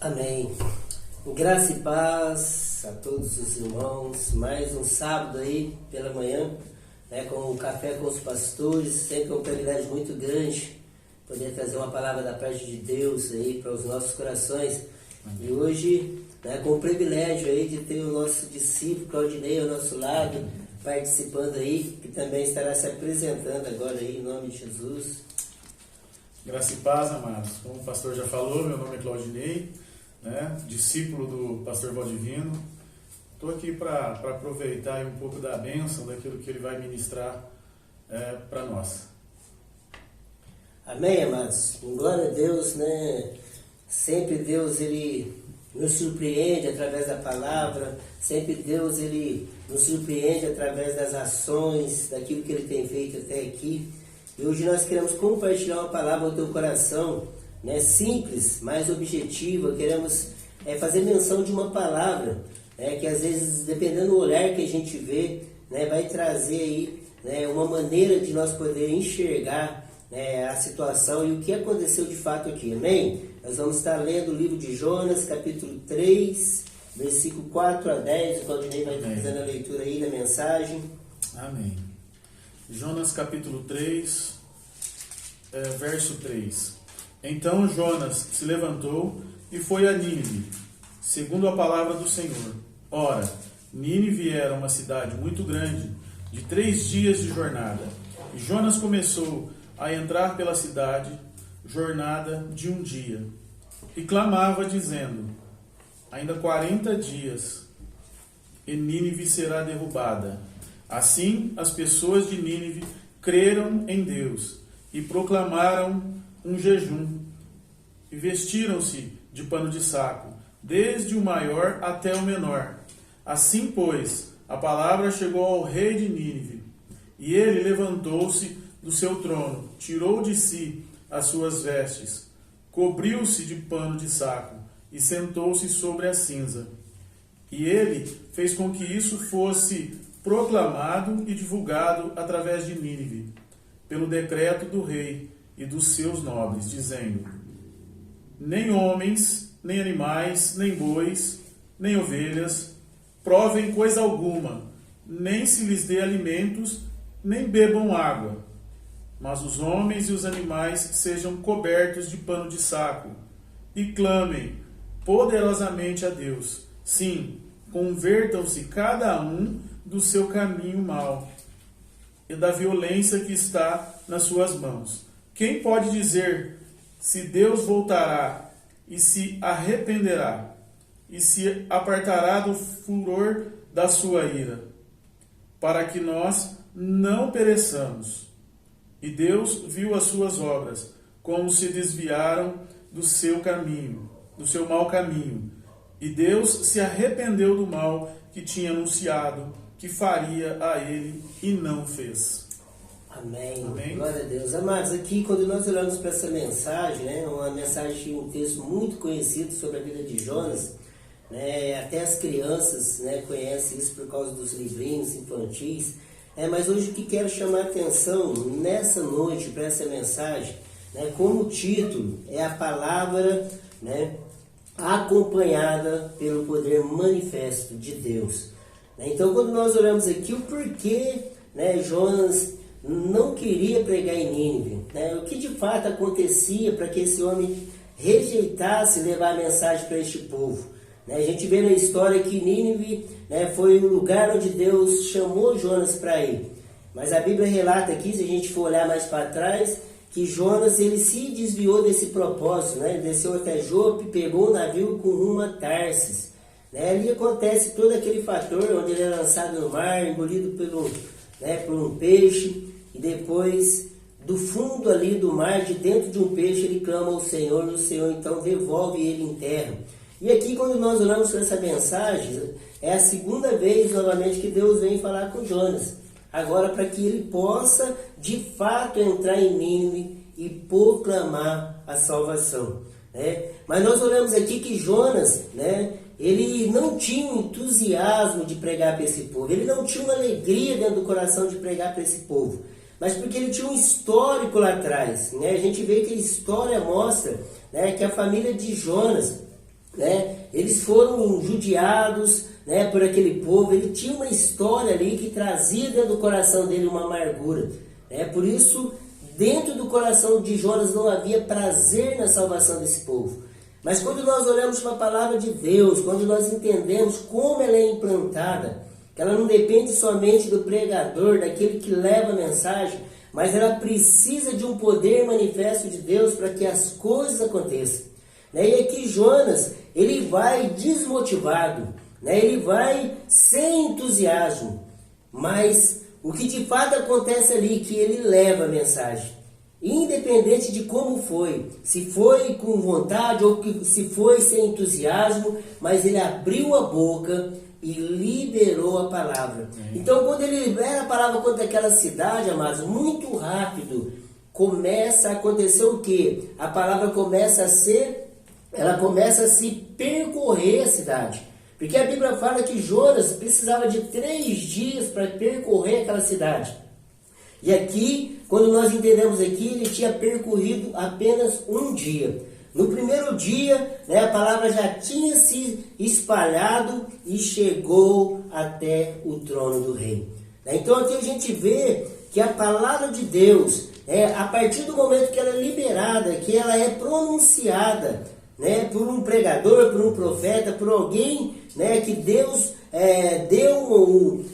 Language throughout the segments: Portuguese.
Amém. Graça e paz a todos os irmãos. Mais um sábado aí pela manhã, com o Café com os Pastores. Sempre é um privilégio muito grande poder trazer uma palavra da parte de Deus aí para os nossos corações. E hoje, com o privilégio aí de ter o nosso discípulo Claudinei ao nosso lado, participando aí, que também estará se apresentando agora aí em nome de Jesus. Graça e paz, amados. Como o pastor já falou, meu nome é Claudinei, discípulo do pastor Valdivino. Estou aqui para aproveitar aí um pouco da bênção, daquilo que ele vai ministrar para nós. Amém, amados? Glória a Deus, Sempre Deus, Ele nos surpreende através da palavra, sempre Deus, Ele nos surpreende através das ações, daquilo que Ele tem feito até aqui. E hoje nós queremos compartilhar uma palavra ao teu coração, simples, mas objetiva. Queremos fazer menção de uma palavra, que às vezes, dependendo do olhar que a gente vê, vai trazer aí uma maneira de nós poder enxergar a situação e o que aconteceu de fato aqui, amém? Nós vamos estar lendo o livro de Jonas, capítulo 3, versículo 4 a 10, o Claudinei vai fazendo a leitura aí da mensagem. Amém. Jonas capítulo 3, verso 3. Então Jonas se levantou e foi a Nínive, segundo a palavra do Senhor. Ora, Nínive era uma cidade muito grande, de 3 dias de jornada. E Jonas começou a entrar pela cidade, jornada de 1 dia, e clamava dizendo: ainda 40 dias, e Nínive será derrubada. Assim, as pessoas de Nínive creram em Deus e proclamaram um jejum e vestiram-se de pano de saco, desde o maior até o menor. Assim, pois, a palavra chegou ao rei de Nínive, e ele levantou-se do seu trono, tirou de si as suas vestes, cobriu-se de pano de saco e sentou-se sobre a cinza. E ele fez com que isso fosse proclamado e divulgado através de Nínive, pelo decreto do rei e dos seus nobres, dizendo: nem homens, nem animais, nem bois, nem ovelhas, provem coisa alguma, nem se lhes dê alimentos, nem bebam água. Mas os homens e os animais sejam cobertos de pano de saco, e clamem poderosamente a Deus. Sim, convertam-se cada um do seu caminho mau e da violência que está nas suas mãos. Quem pode dizer se Deus voltará e se arrependerá e se apartará do furor da sua ira, para que nós não pereçamos? E Deus viu as suas obras, como se desviaram do seu caminho, do seu mau caminho. E Deus se arrependeu do mal que tinha anunciado que faria a ele e não fez. Amém. Amém. Glória a Deus. Amados, aqui quando nós olhamos para essa mensagem, uma mensagem, um texto muito conhecido sobre a vida de Jonas, até as crianças conhecem isso por causa dos livrinhos infantis. Mas hoje o que quero chamar a atenção nessa noite para essa mensagem, como título é a palavra acompanhada pelo poder manifesto de Deus. Então quando nós olhamos aqui o porquê Jonas não queria pregar em Nínive, o que de fato acontecia para que esse homem rejeitasse levar a mensagem para este povo. A gente vê na história que Nínive foi o lugar onde Deus chamou Jonas para ir. Mas a Bíblia relata aqui, se a gente for olhar mais para trás, que Jonas ele se desviou desse propósito. Ele desceu até Jope, pegou o navio com rumo a Tarsis. Ali acontece todo aquele fator onde ele é lançado no mar, engolido por um peixe, e depois do fundo ali do mar, de dentro de um peixe, ele clama ao Senhor, e o Senhor então devolve ele em terra. E aqui quando nós olhamos para essa mensagem, é a segunda vez novamente que Deus vem falar com Jonas. Agora para que ele possa de fato entrar em Nínive e proclamar a salvação. Mas nós olhamos aqui que Jonas, ele não tinha um entusiasmo de pregar para esse povo. Ele não tinha uma alegria dentro do coração de pregar para esse povo. Mas porque ele tinha um histórico lá atrás. A gente vê que a história mostra que a família de Jonas né? Eles foram judiados, né, por aquele povo. Ele tinha uma história ali que trazia dentro do coração dele uma amargura, né? Por isso, dentro do coração de Jonas não havia prazer na salvação desse povo. Mas quando nós olhamos para a palavra de Deus, quando nós entendemos como ela é implantada, que ela não depende somente do pregador, daquele que leva a mensagem, mas ela precisa de um poder manifesto de Deus para que as coisas aconteçam. E aqui Jonas, ele vai desmotivado, ele vai sem entusiasmo, mas o que de fato acontece ali é que ele leva a mensagem, independente de como foi, se foi com vontade ou se foi sem entusiasmo, mas ele abriu a boca e liberou a palavra. Então, quando ele libera a palavra contra aquela cidade, amados, muito rápido começa a acontecer o quê? A palavra começa a se percorrer a cidade. Porque a Bíblia fala que Jonas precisava de 3 dias para percorrer aquela cidade. E aqui, quando nós entendemos aqui, ele tinha percorrido apenas 1 dia. No primeiro dia, a palavra já tinha se espalhado e chegou até o trono do rei. Então aqui a gente vê que a palavra de Deus, a partir do momento que ela é liberada, que ela é pronunciada, por um pregador, por um profeta, por alguém, que Deus deu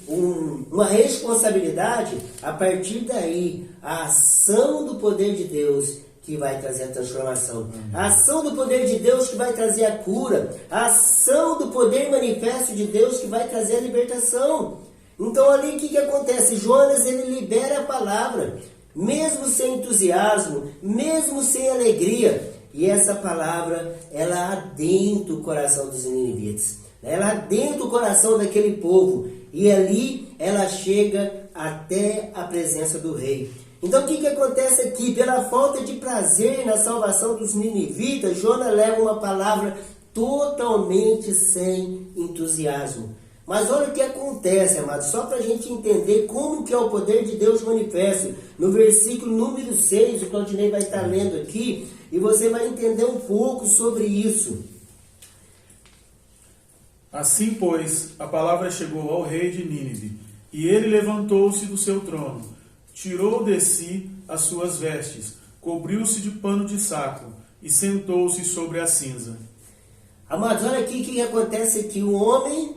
uma responsabilidade, a partir daí, a ação do poder de Deus que vai trazer a transformação. A ação do poder de Deus que vai trazer a cura. A ação do poder manifesto de Deus que vai trazer a libertação. Então ali o que acontece? Jonas, ele libera a palavra, mesmo sem entusiasmo, mesmo sem alegria. E essa palavra, ela adentra o coração dos ninivitas. Ela adentra o coração daquele povo. E ali ela chega até a presença do rei. Então o que acontece aqui? Pela falta de prazer na salvação dos ninivitas, Jonas leva uma palavra totalmente sem entusiasmo. Mas olha o que acontece, amados, só para a gente entender como que é o poder de Deus manifesto. No versículo número 6, o Claudinei vai estar lendo aqui, e você vai entender um pouco sobre isso. Assim, pois, a palavra chegou ao rei de Nínive, e ele levantou-se do seu trono, tirou de si as suas vestes, cobriu-se de pano de saco e sentou-se sobre a cinza. Amados, olha aqui o que acontece aqui. O homem,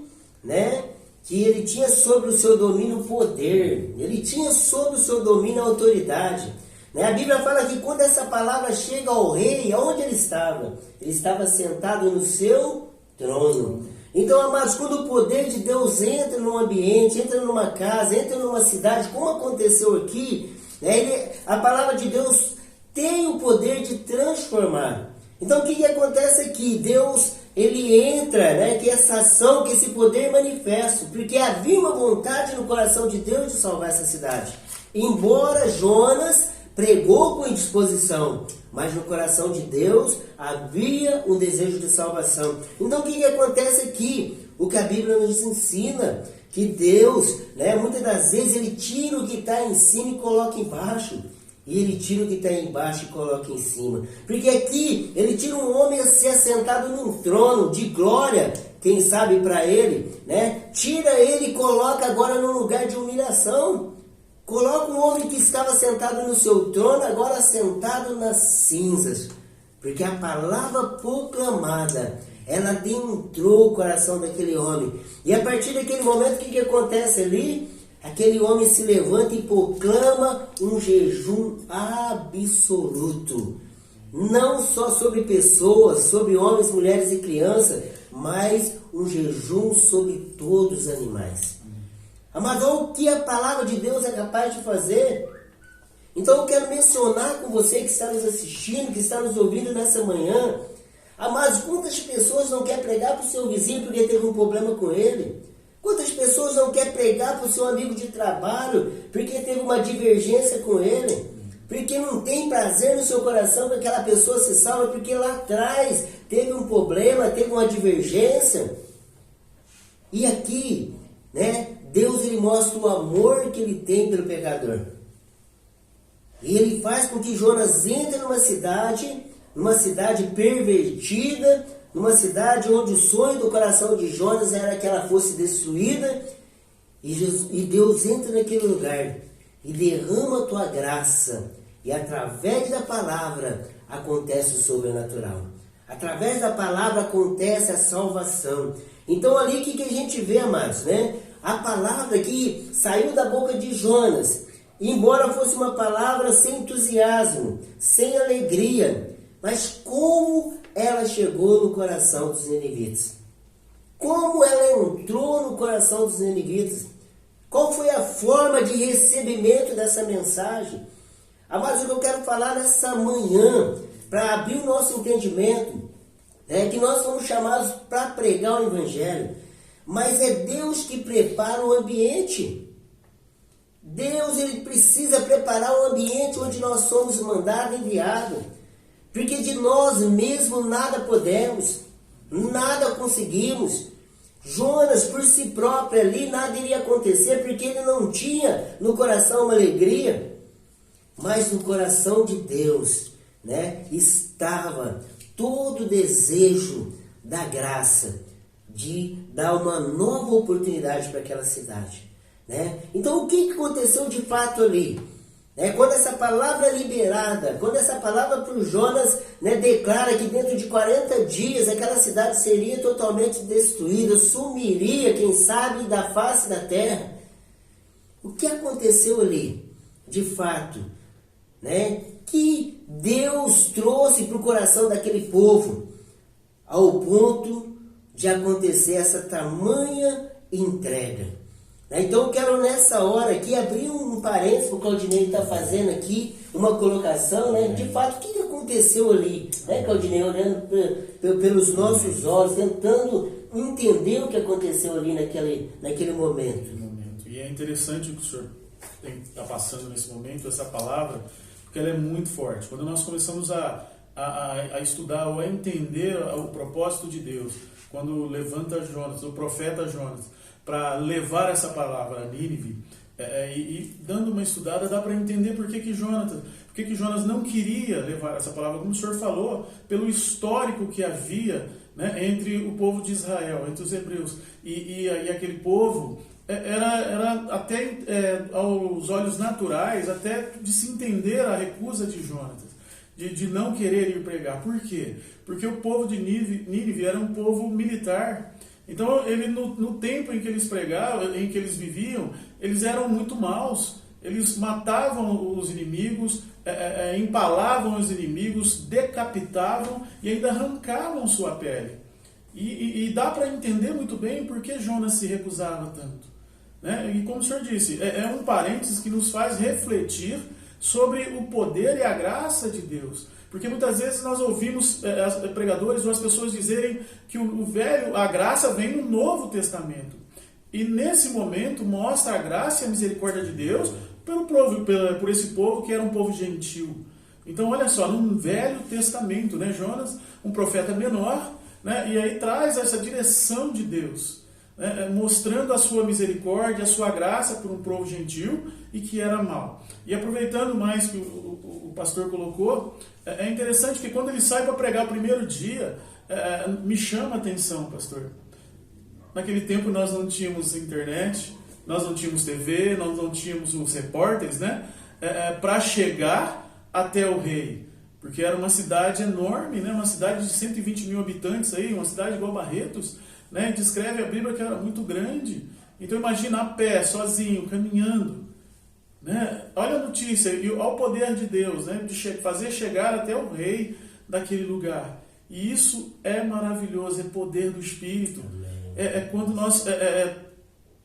que ele tinha sobre o seu domínio o poder, ele tinha sobre o seu domínio a autoridade. A Bíblia fala que quando essa palavra chega ao rei, aonde ele estava? Ele estava sentado no seu trono. Então, amados, quando o poder de Deus entra num ambiente, entra numa casa, entra numa cidade, como aconteceu aqui, a palavra de Deus tem o poder de transformar. Então, o que acontece aqui? Deus, ele entra, que essa ação, que esse poder manifesto, porque havia uma vontade no coração de Deus de salvar essa cidade. Embora Jonas pregou com indisposição, mas no coração de Deus havia um desejo de salvação. Então o que acontece aqui? O que a Bíblia nos ensina, que Deus, muitas das vezes, ele tira o que está em cima e coloca embaixo. E ele tira o que está embaixo e coloca em cima. Porque aqui, ele tira um homem a ser assentado num trono de glória, quem sabe para ele, tira ele e coloca agora num lugar de humilhação. Coloca um homem que estava sentado no seu trono, agora sentado nas cinzas. Porque a palavra proclamada, ela adentrou o coração daquele homem. E a partir daquele momento, o que acontece ali? Aquele homem se levanta e proclama um jejum absoluto. Não só sobre pessoas, sobre homens, mulheres e crianças, mas um jejum sobre todos os animais. Mas olha o que a palavra de Deus é capaz de fazer. Então eu quero mencionar com você que está nos assistindo, que está nos ouvindo nessa manhã. Mas quantas pessoas não querem pregar para o seu vizinho porque teve um problema com ele? Quantas pessoas não querem pregar para o seu amigo de trabalho porque teve uma divergência com ele? Porque não tem prazer no seu coração que aquela pessoa se salva, porque lá atrás teve um problema, teve uma divergência. E aqui, Deus, ele mostra o amor que ele tem pelo pecador. E ele faz com que Jonas entre numa cidade pervertida, numa cidade onde o sonho do coração de Jonas era que ela fosse destruída, e Deus entra naquele lugar e derrama a tua graça, e através da palavra acontece o sobrenatural. Através da palavra acontece a salvação. Então ali o que a gente vê, amados, né? A palavra que saiu da boca de Jonas, embora fosse uma palavra sem entusiasmo, sem alegria, mas como ela chegou no coração dos ninivitas? Como ela entrou no coração dos ninivitas? Qual foi a forma de recebimento dessa mensagem? Amados, o que eu quero falar nessa manhã, para abrir o nosso entendimento, é que nós somos chamados para pregar o Evangelho, mas é Deus que prepara o ambiente. Deus, ele precisa preparar o ambiente onde nós somos mandados, enviados. Porque de nós mesmos nada podemos, nada conseguimos. Jonas, por si próprio ali, nada iria acontecer, porque ele não tinha no coração uma alegria. Mas no coração de Deus, né, estava todo o desejo da graça, de dar uma nova oportunidade para aquela cidade, né? Então o que aconteceu de fato ali? Quando essa palavra é liberada, quando essa palavra para o Jonas, né, declara que dentro de 40 dias aquela cidade seria totalmente destruída, sumiria, quem sabe, da face da terra. O que aconteceu ali? De fato, né, que Deus trouxe para o coração daquele povo, ao ponto de acontecer essa tamanha entrega. Então eu quero nessa hora aqui abrir um parênteses, porque o Claudinei está fazendo aqui uma colocação, né? De fato, o que aconteceu ali, né, Claudinei, olhando pelos nossos olhos, tentando entender o que aconteceu ali naquele momento. E é interessante o que o senhor está passando nesse momento, essa palavra, porque ela é muito forte. Quando nós começamos a estudar ou a entender o propósito de Deus, quando levanta Jonas, o profeta Jonas, para levar essa palavra a Nínive, e dando uma estudada, dá para entender por que Jonas não queria levar essa palavra, como o senhor falou, pelo histórico que havia, né, entre o povo de Israel, entre os hebreus, e aquele povo era até aos olhos naturais, até de se entender a recusa de Jonas, de não querer ir pregar. Por quê? Porque o povo de Nínive era um povo militar. Então, ele, no tempo em que eles pregavam, em que eles viviam, eles eram muito maus. Eles matavam os inimigos, empalavam os inimigos, decapitavam e ainda arrancavam sua pele. E dá para entender muito bem por que Jonas se recusava tanto, né? E como o senhor disse, é um parênteses que nos faz refletir sobre o poder e a graça de Deus. Porque muitas vezes nós ouvimos pregadores ou as pessoas dizerem que a graça vem no Novo Testamento. E nesse momento mostra a graça e a misericórdia de Deus por esse povo que era um povo gentil. Então olha só, no Velho Testamento, né, Jonas, um profeta menor, né, e aí traz essa direção de Deus, né, mostrando a sua misericórdia, a sua graça por um povo gentil e que era mau. E aproveitando mais que o pastor colocou, é interessante que quando ele sai para pregar o primeiro dia, me chama a atenção, pastor. Naquele tempo nós não tínhamos internet, nós não tínhamos TV, nós não tínhamos os repórteres, né, para chegar até o rei. Porque era uma cidade enorme, né, uma cidade de 120 mil habitantes, aí, uma cidade igual Barretos, né, descreve a Bíblia que era muito grande. Então imagina a pé, sozinho, caminhando, né? Olha a notícia e olha o poder de Deus, né, de fazer chegar até o rei daquele lugar. E isso é maravilhoso, é poder do Espírito. Quando nós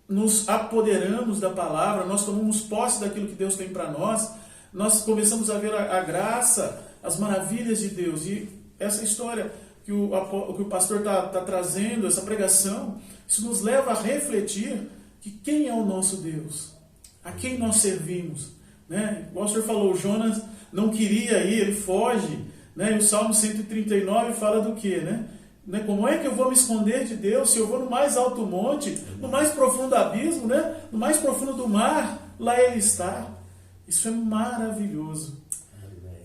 nos apoderamos da palavra, nós tomamos posse daquilo que Deus tem para nós, nós começamos a ver a graça, as maravilhas de Deus. E essa história que o pastor está trazendo, essa pregação, isso nos leva a refletir que quem é o nosso Deus, a quem nós servimos, né? Igual o senhor falou, Jonas não queria ir, ele foge, né? E o Salmo 139 fala do quê, né? Como é que eu vou me esconder de Deus se eu vou no mais alto monte, no mais profundo abismo, né? No mais profundo do mar, lá Ele está. Isso é maravilhoso.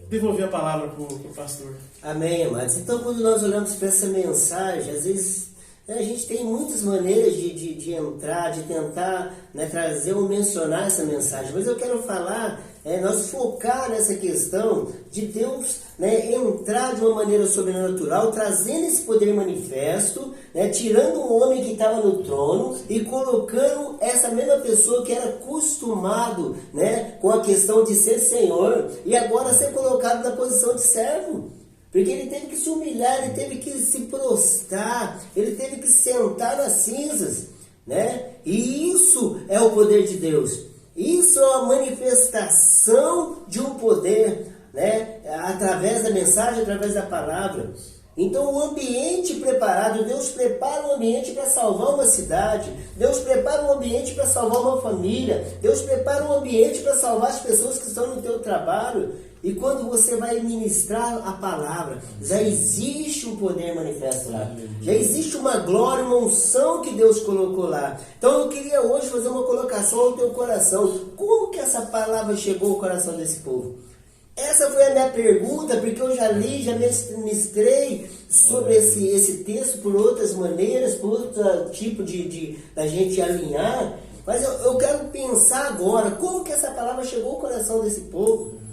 devolver a palavra para o pastor. Amém, amados. Então, quando nós olhamos para essa mensagem, às vezes a gente tem muitas maneiras de entrar, de tentar, né, trazer ou mencionar essa mensagem. Mas eu quero falar, nós focar nessa questão de Deus, né, entrar de uma maneira sobrenatural, trazendo esse poder manifesto, né, tirando o homem que estava no trono e colocando essa mesma pessoa que era acostumado, né, com a questão de ser Senhor e agora ser colocado na posição de servo. Porque ele teve que se humilhar, ele teve que se prostrar, ele teve que sentar nas cinzas, né? E isso é o poder de Deus. Isso é a manifestação de um poder, né? Através da mensagem, através da palavra. Então, o ambiente preparado, Deus prepara um ambiente para salvar uma cidade, Deus prepara um ambiente para salvar uma família, Deus prepara um ambiente para salvar as pessoas que estão no teu trabalho. E quando você vai ministrar a palavra, já existe um poder manifesto lá. Já existe uma glória, uma unção que Deus colocou lá. Então eu queria hoje fazer uma colocação ao teu coração. Como que essa palavra chegou ao coração desse povo? Essa foi a minha pergunta, porque eu já li, já ministrei sobre esse texto por outras maneiras, por outro tipo da gente alinhar. Mas eu quero pensar agora, como que essa palavra chegou ao coração desse povo?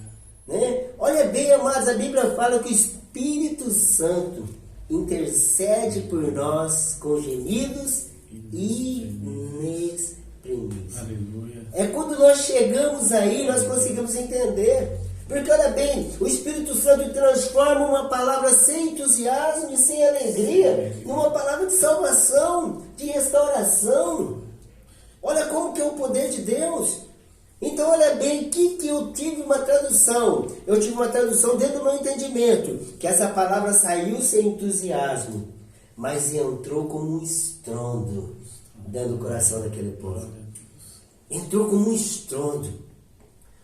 Né? Olha bem, amados, a Bíblia fala que o Espírito Santo intercede por nós com gemidos inexprimíveis. Aleluia. É quando nós chegamos aí, nós conseguimos entender. Porque olha bem, o Espírito Santo transforma uma palavra sem entusiasmo e sem alegria numa palavra de salvação, de restauração. Olha como que é o poder de Deus. Então, olha bem, que eu tive uma tradução. Eu tive uma tradução dentro do meu entendimento, que essa palavra saiu sem entusiasmo, mas entrou como um estrondo dentro do coração daquele povo. Entrou como um estrondo.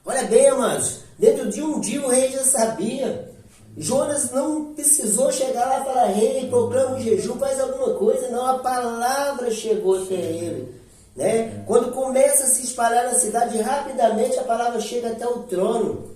Olha bem, amados, dentro de um dia o rei já sabia. Jonas não precisou chegar lá e falar: rei, proclama um jejum, faz alguma coisa. Não, a palavra chegou até ele. Né? Quando começa a se espalhar na cidade, rapidamente a palavra chega até o trono.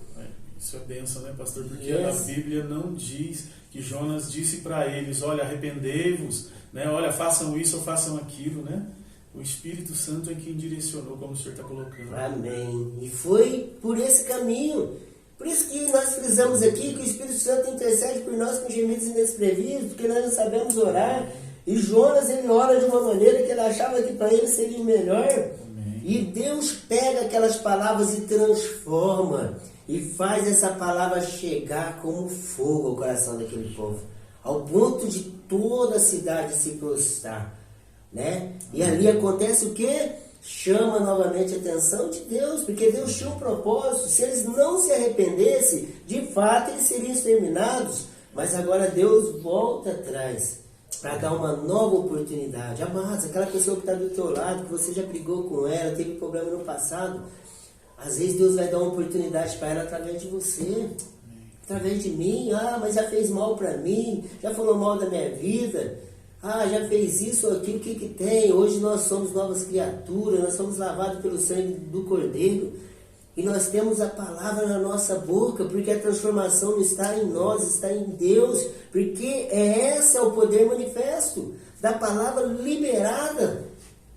Isso é bênção, né, pastor? Porque a Bíblia não diz que Jonas disse para eles: olha, arrependei-vos, né? Olha, façam isso ou façam aquilo, né? O Espírito Santo é quem direcionou, como o senhor está colocando. Amém. E foi por esse caminho. Por isso que nós frisamos aqui que o Espírito Santo intercede por nós com gemidos inexprimíveis, porque nós não sabemos orar. E Jonas, ele ora de uma maneira que ele achava que para ele seria o melhor. Amém. E Deus pega aquelas palavras e transforma. E faz essa palavra chegar como fogo ao coração daquele povo. Ao ponto de toda a cidade se prostrar. Né? E ali acontece o quê? Chama novamente a atenção de Deus. Porque Deus tinha um propósito. Se eles não se arrependessem, de fato eles seriam exterminados. Mas agora Deus volta atrás para dar uma nova oportunidade. Amados, aquela pessoa que está do teu lado, que você já brigou com ela, teve problema no passado, às vezes Deus vai dar uma oportunidade para ela através de você, através de mim. Ah, mas já fez mal para mim, já falou mal da minha vida, ah, já fez isso ou aquilo, o que tem? Hoje nós somos novas criaturas, nós somos lavados pelo sangue do Cordeiro, e nós temos a palavra na nossa boca, porque a transformação não está em nós, está em Deus, porque esse é o poder manifesto da palavra liberada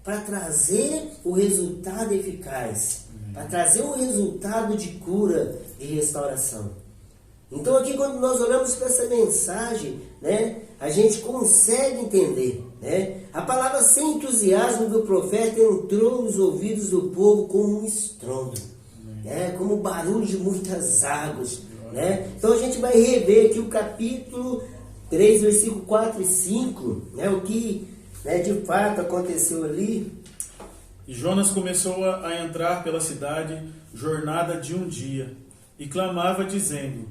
para trazer o resultado eficaz, para trazer um resultado de cura, de restauração. Então aqui quando nós olhamos para essa mensagem, né, a gente consegue entender, né? A palavra sem entusiasmo do profeta entrou nos ouvidos do povo como um estrondo. Como barulho de muitas águas, né? Então a gente vai rever aqui o capítulo 3, versículo 4 e 5, né? O que, né, de fato aconteceu ali. E Jonas começou a entrar pela cidade jornada de um dia, e clamava dizendo: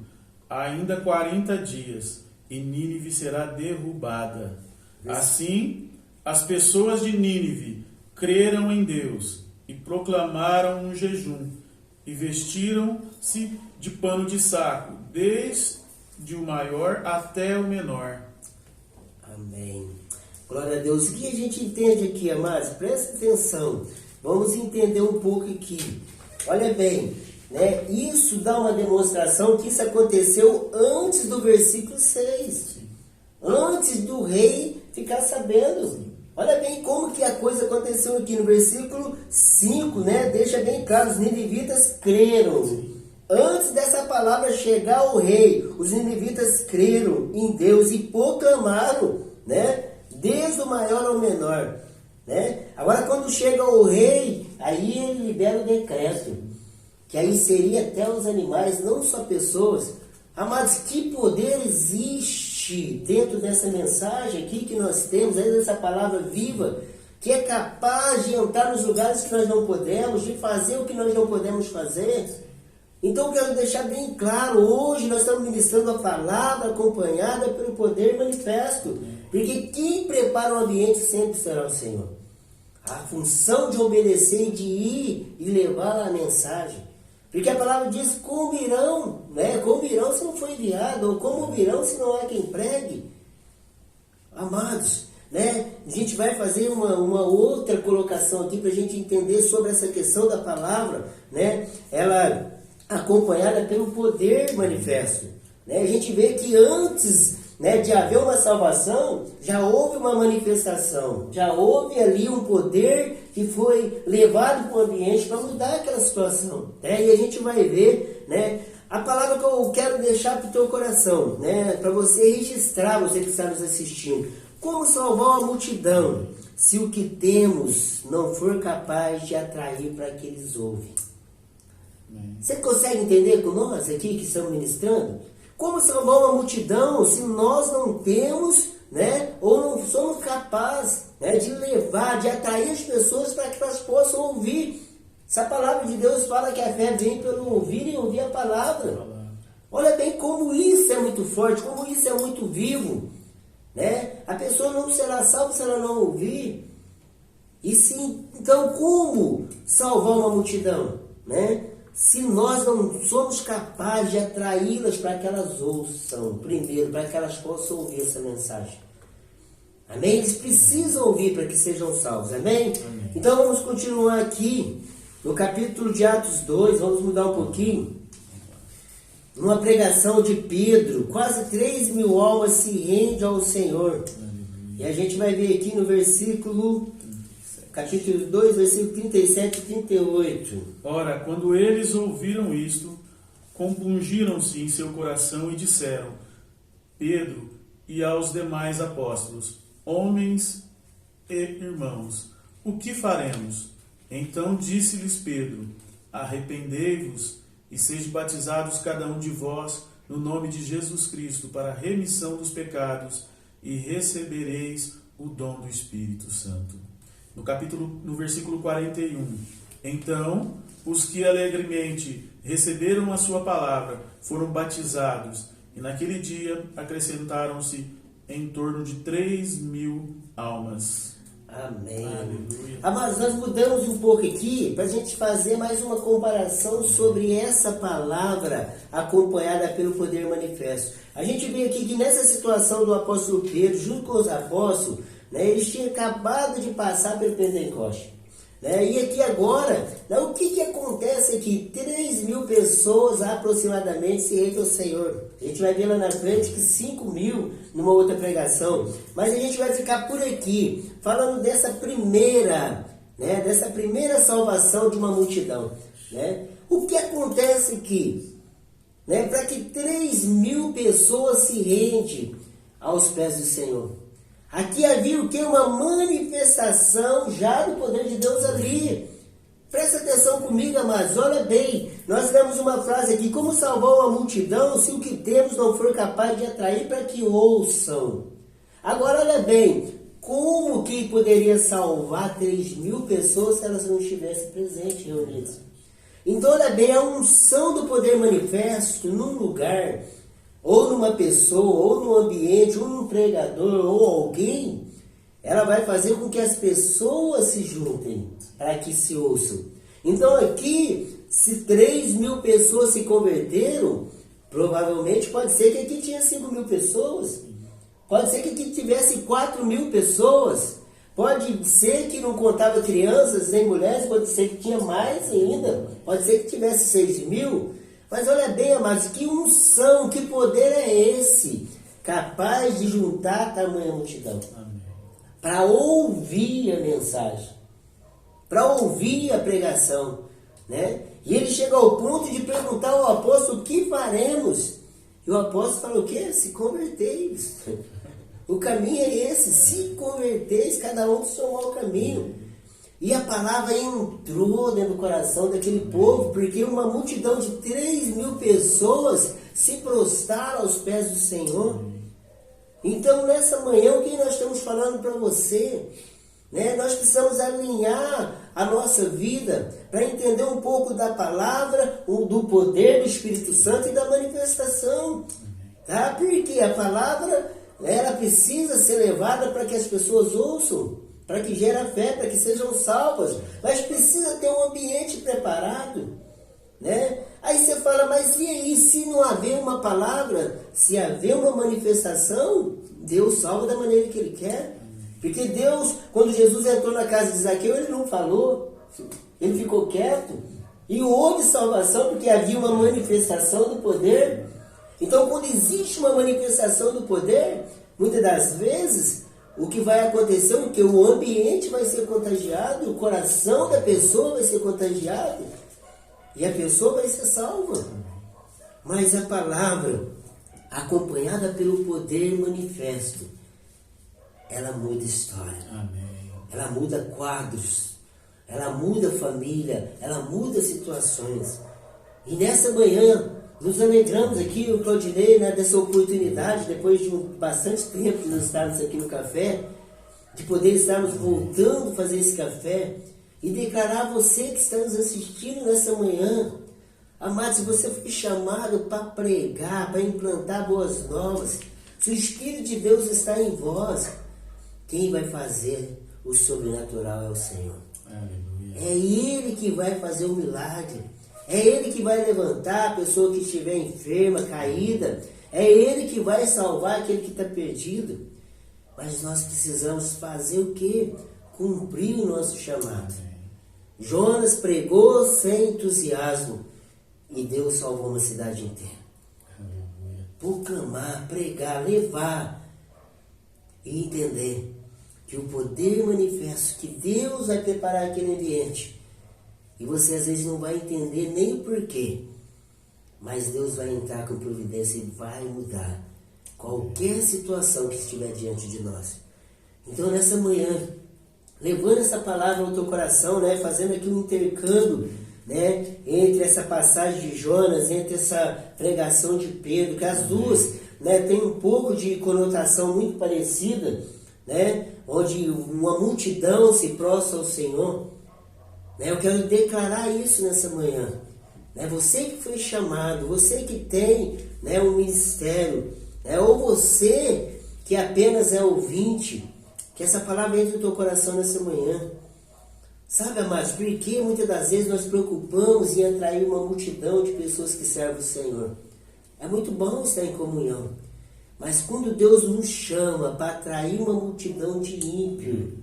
ainda 40 dias, e Nínive será derrubada. Assim, as pessoas de Nínive creram em Deus, e proclamaram um jejum, e vestiram-se de pano de saco, desde o maior até o menor. Amém. Glória a Deus. O que a gente entende aqui, amados? Presta atenção. Vamos entender um pouco aqui. Olha bem, né? Isso dá uma demonstração que isso aconteceu antes do versículo 6. Antes do rei ficar sabendo. Olha bem como que a coisa aconteceu aqui no versículo 5, né? Deixa bem claro, os ninivitas creram. Antes dessa palavra chegar ao rei, os ninivitas creram em Deus e proclamaram, né? Desde o maior ao menor, né? Agora quando chega ao rei, aí ele libera o decreto, que aí seria até os animais, não só pessoas. Amados, que poder existe dentro dessa mensagem aqui que nós temos, aí dessa palavra viva, que é capaz de entrar nos lugares que nós não podemos, de fazer o que nós não podemos fazer. Então eu quero deixar bem claro, hoje nós estamos ministrando a palavra acompanhada pelo poder manifesto, porque quem prepara o ambiente sempre será o Senhor. A função de obedecer, de ir e levar a mensagem. Porque a palavra diz, como irão, né? Como irão se não for enviado, ou como virão se não há quem pregue. Amados, né? A gente vai fazer uma outra colocação aqui para a gente entender sobre essa questão da palavra, né? Ela acompanhada pelo poder manifesto, né? A gente vê que antes, né, de haver uma salvação, já houve uma manifestação, já houve ali um poder que foi levado para o ambiente para mudar aquela situação, né? E a gente vai ver, né, a palavra que eu quero deixar para o teu coração, né, para você registrar, você que está nos assistindo. Como salvar uma multidão se o que temos não for capaz de atrair para que eles ouvem? Você consegue entender com nós aqui que estamos ministrando? Como salvar uma multidão se nós não temos, né, ou não somos capazes, né, de levar, de atrair as pessoas para que elas possam ouvir? Essa palavra de Deus fala que a fé vem pelo ouvir e ouvir a palavra. Olha bem como isso é muito forte, como isso é muito vivo, né? A pessoa não será salva se ela não ouvir. E sim, então como salvar uma multidão, né? Se nós não somos capazes de atraí-las para que elas ouçam primeiro, para que elas possam ouvir essa mensagem. Amém? Eles precisam ouvir para que sejam salvos. Amém? Amém. Então vamos continuar aqui no capítulo de Atos 2, vamos mudar um pouquinho. Numa pregação de Pedro, quase 3.000 almas se rendem ao Senhor. E a gente vai ver aqui no versículo... capítulo 2, versículo 37 e 38. Ora, quando eles ouviram isto, compungiram-se em seu coração e disseram, Pedro e aos demais apóstolos, homens e irmãos, o que faremos? Então disse-lhes Pedro, arrependei-vos e sede batizados cada um de vós no nome de Jesus Cristo para a remissão dos pecados e recebereis o dom do Espírito Santo. No versículo 41, então os que alegremente receberam a sua palavra foram batizados, e naquele dia acrescentaram-se em torno de 3.000 almas. Amém. Aleluia. Mas nós mudamos um pouco aqui para a gente fazer mais uma comparação sobre essa palavra acompanhada pelo poder manifesto. A gente vê aqui que nessa situação do apóstolo Pedro, junto com os apóstolos, né, eles tinham acabado de passar pelo Pentecoste. Né, e aqui agora, né, o que acontece aqui? 3.000 pessoas aproximadamente se rendem ao Senhor. A gente vai ver lá na frente que 5.000 numa outra pregação. Mas a gente vai ficar por aqui, falando dessa primeira, né, dessa primeira salvação de uma multidão. Né? O que acontece aqui? Né, para que 3.000 pessoas se rendem aos pés do Senhor. Aqui havia o que? Uma manifestação já do poder de Deus ali. Presta atenção comigo, amados. Olha bem, nós temos uma frase aqui. Como salvar uma multidão se o que temos não for capaz de atrair para que ouçam? Agora, olha bem. Como que poderia salvar 3.000 pessoas se elas não estivessem presentes, reunidas? Então, olha bem, a unção do poder manifesto num lugar... ou numa pessoa, ou num ambiente, ou num pregador, ou alguém, ela vai fazer com que as pessoas se juntem para que se ouçam. Então aqui, se 3.000 pessoas se converteram, provavelmente pode ser que aqui tinha 5.000 pessoas, pode ser que aqui tivesse 4.000 pessoas, Pode ser que não contava crianças nem mulheres, pode ser que tinha mais ainda, pode ser que tivesse 6.000, mas olha bem, amados, que unção, que poder é esse, capaz de juntar tamanha multidão, para ouvir a mensagem, para ouvir a pregação, né? E ele chega ao ponto de perguntar ao apóstolo: o que faremos? E o apóstolo fala o quê? Se converteis. O caminho é esse, se converteis, cada um do seu mau caminho. E a palavra entrou dentro do coração daquele povo, porque uma multidão de 3.000 pessoas se prostraram aos pés do Senhor. Então, nessa manhã, o que nós estamos falando para você? Né? Nós precisamos alinhar a nossa vida para entender um pouco da palavra, do poder do Espírito Santo e da manifestação. Tá? Porque a palavra, ela precisa ser levada para que as pessoas ouçam, para que gere fé, para que sejam salvas. Mas precisa ter um ambiente preparado. Né? Aí você fala: mas e aí, se não haver uma palavra, se haver uma manifestação, Deus salva da maneira que Ele quer. Porque Deus, quando Jesus entrou na casa de Zaqueu, Ele não falou, Ele ficou quieto. E houve salvação porque havia uma manifestação do poder. Então, quando existe uma manifestação do poder, muitas das vezes, o que vai acontecer é que o ambiente vai ser contagiado, o coração da pessoa vai ser contagiado, e a pessoa vai ser salva. Mas a palavra, acompanhada pelo poder manifesto, ela muda história. Amém. Ela muda quadros. Ela muda família. Ela muda situações. E nessa manhã, nos alegramos aqui, o Claudinei, né, dessa oportunidade, depois de bastante tempo nós estarmos aqui no café, de poder estarmos voltando a fazer esse café e declarar a você que está nos assistindo nessa manhã: amado, se você foi chamado para pregar, para implantar boas novas, se o Espírito de Deus está em vós, quem vai fazer o sobrenatural é o Senhor. Aleluia. É Ele que vai fazer o milagre. É Ele que vai levantar a pessoa que estiver enferma, caída. É Ele que vai salvar aquele que está perdido. Mas nós precisamos fazer o quê? Cumprir o nosso chamado. Jonas pregou sem entusiasmo e Deus salvou uma cidade inteira. Proclamar, pregar, levar e entender que o poder manifesto, que Deus vai preparar aquele ambiente, e você às vezes não vai entender nem o porquê, mas Deus vai entrar com providência e vai mudar qualquer situação que estiver diante de nós. Então, nessa manhã, levando essa palavra ao teu coração, né, fazendo aqui um intercâmbio, né, entre essa passagem de Jonas, entre essa pregação de Pedro, que as duas, né, têm um pouco de conotação muito parecida, né, onde uma multidão se prostra ao Senhor. Né, eu quero declarar isso nessa manhã. Né, você que foi chamado, você que tem, né, um ministério, né, ou você que apenas é ouvinte, que essa palavra entre no teu coração nessa manhã. Sabe, amados, porque muitas das vezes nós preocupamos em atrair uma multidão de pessoas que servem o Senhor. É muito bom estar em comunhão, mas quando Deus nos chama para atrair uma multidão de ímpios,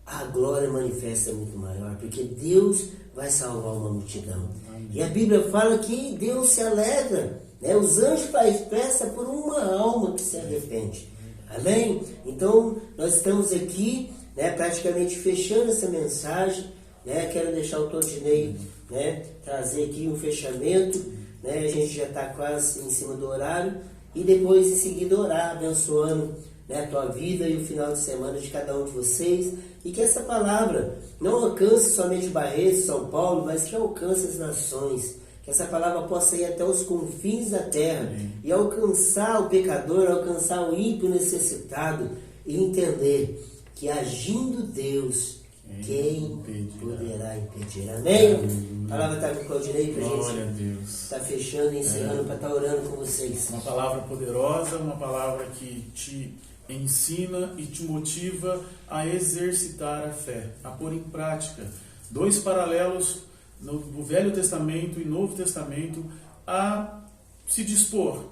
a glória manifesta é muito maior, porque Deus vai salvar uma multidão. Amém. E a Bíblia fala que Deus se alegra, né? Os anjos fazem festa por uma alma que se arrepende. Amém? Então, nós estamos aqui, né, praticamente fechando essa mensagem, né? Quero deixar o Claudinei, né, trazer aqui um fechamento, né? A gente já está quase em cima do horário, e depois em seguida orar, abençoando, né, a tua vida e o final de semana de cada um de vocês, e que essa palavra não alcance somente Barretos, São Paulo, mas que alcance as nações, que essa palavra possa ir até os confins da terra. Amém. E alcançar o pecador, alcançar o ímpio necessitado, e entender que agindo Deus, quem poderá impedir? Amém? A palavra está com o Claudinei para a gente estar fechando e encerrando, para estar orando com vocês. Uma palavra poderosa, uma palavra que te ensina e te motiva a exercitar a fé, a pôr em prática. Dois paralelos no Velho Testamento e Novo Testamento a se dispor.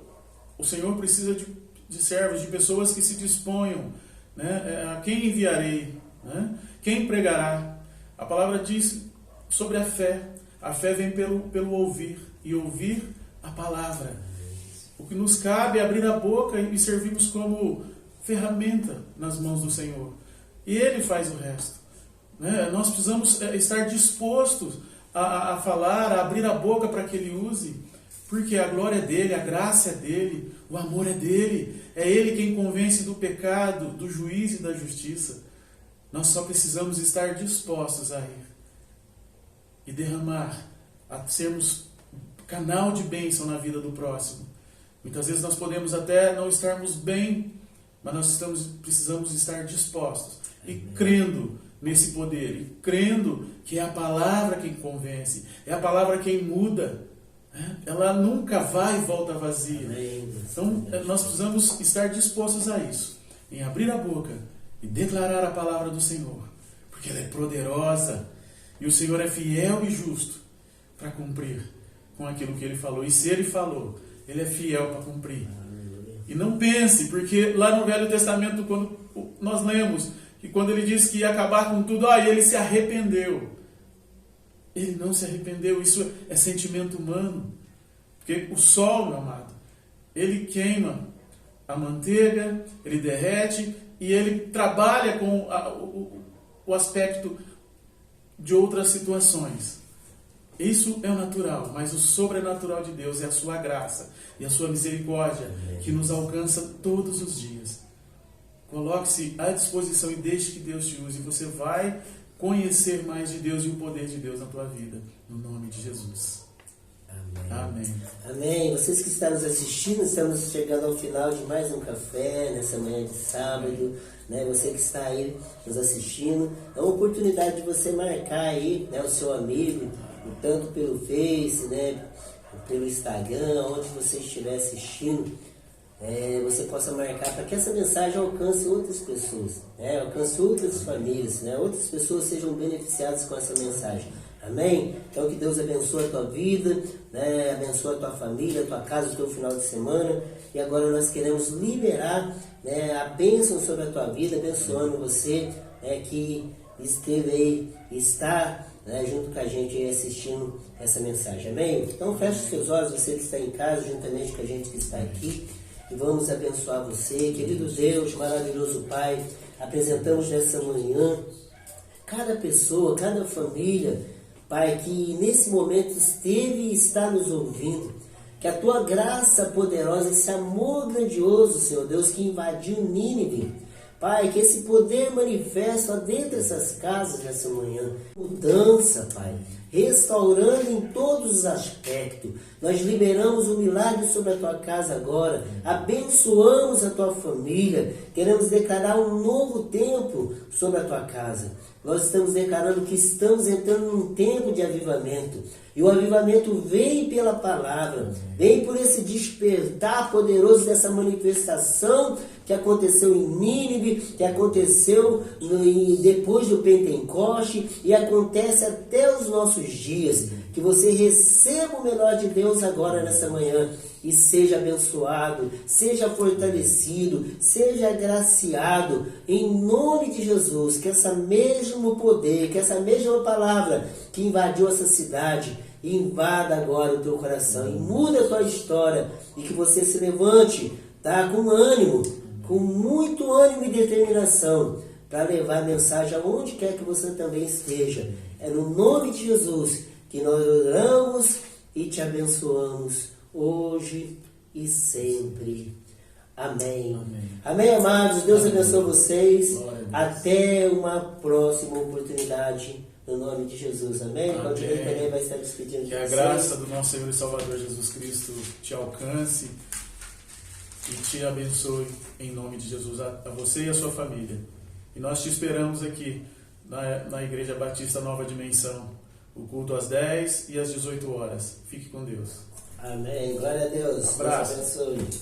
O Senhor precisa de servos, de pessoas que se disponham, né? A quem enviarei? Né? Quem pregará? A palavra diz sobre a fé. A fé vem pelo ouvir, e ouvir a palavra. O que nos cabe é abrir a boca e servirmos como ferramenta nas mãos do Senhor. E Ele faz o resto. Né? Nós precisamos estar dispostos a falar, a abrir a boca para que Ele use, porque a glória é dEle, a graça é dEle, o amor é dEle. É Ele quem convence do pecado, do juízo e da justiça. Nós só precisamos estar dispostos a ir e derramar, a sermos canal de bênção na vida do próximo. Muitas vezes nós podemos até não estarmos bem, mas nós precisamos estar dispostos e crendo nesse poder, e crendo que é a palavra quem convence, é a palavra quem muda. Ela nunca vai e volta vazia. Então nós precisamos estar dispostos a isso, em abrir a boca e declarar a palavra do Senhor, porque ela é poderosa e o Senhor é fiel e justo para cumprir com aquilo que Ele falou. E se Ele falou, Ele é fiel para cumprir. E não pense, porque lá no Velho Testamento, quando nós lemos que quando Ele disse que ia acabar com tudo, Ele se arrependeu. Ele não se arrependeu. Isso é sentimento humano. Porque o sol, meu amado, ele queima a manteiga, ele derrete e ele trabalha com o aspecto de outras situações. Isso é o natural, mas o sobrenatural de Deus é a sua graça e a sua misericórdia que nos alcança todos os dias. Coloque-se à disposição e deixe que Deus te use. Você vai conhecer mais de Deus e o poder de Deus na tua vida, no nome de Jesus. Amém. Amém. Vocês que estão nos assistindo, estamos chegando ao final de mais um café nessa manhã de sábado. Né? Você que está aí nos assistindo, é uma oportunidade de você marcar aí, né, o seu amigo, tanto pelo Face, né, pelo Instagram, onde você estiver assistindo, você possa marcar para que essa mensagem alcance outras pessoas, né, alcance outras famílias, né, outras pessoas sejam beneficiadas com essa mensagem. Amém? Então que Deus abençoe a tua vida, né, abençoe a tua família, a tua casa, o teu final de semana. E agora nós queremos liberar, né, a bênção sobre a tua vida, abençoando você, que esteve aí, está, né, junto com a gente aí assistindo essa mensagem. Amém? Então feche os seus olhos, você que está em casa, juntamente com a gente que está aqui, e vamos abençoar você. Querido Deus, maravilhoso Pai, apresentamos nessa manhã cada pessoa, cada família, Pai, que nesse momento esteve e está nos ouvindo. Que a Tua graça poderosa, esse amor grandioso, Senhor Deus, que invadiu Nínive, Pai, que esse poder manifesta dentro dessas casas nessa manhã. Mudança, Pai, restaurando em todos os aspectos. Nós liberamos o milagre sobre a Tua casa agora. Abençoamos a Tua família. Queremos declarar um novo tempo sobre a Tua casa. Nós estamos declarando que estamos entrando num tempo de avivamento. E o avivamento vem pela palavra, vem por esse despertar poderoso dessa manifestação que aconteceu em Nínive, que aconteceu depois do Pentecoste e acontece até os nossos dias. Que você receba o melhor de Deus agora nessa manhã e seja abençoado, seja fortalecido, seja agraciado em nome de Jesus. Que esse mesmo poder, que essa mesma palavra que invadiu essa cidade invada agora o teu coração e muda a tua história, e que você se levante, tá, com ânimo, com muito ânimo e determinação para levar a mensagem aonde quer que você também esteja. É no nome de Jesus que nós oramos e te abençoamos hoje e sempre. Amém. Amém, amém, amados. Deus abençoe vocês. Até uma próxima oportunidade, no nome de Jesus. Amém. O Claudinei também vai estar despedindo de vocês. Que a graça do nosso Senhor e Salvador Jesus Cristo te alcance e te abençoe em nome de Jesus, a você e a sua família. E nós te esperamos aqui na Igreja Batista Nova Dimensão. O culto às 10 e às 18 horas. Fique com Deus. Amém. Glória a Deus. Abraço. Deus abençoe.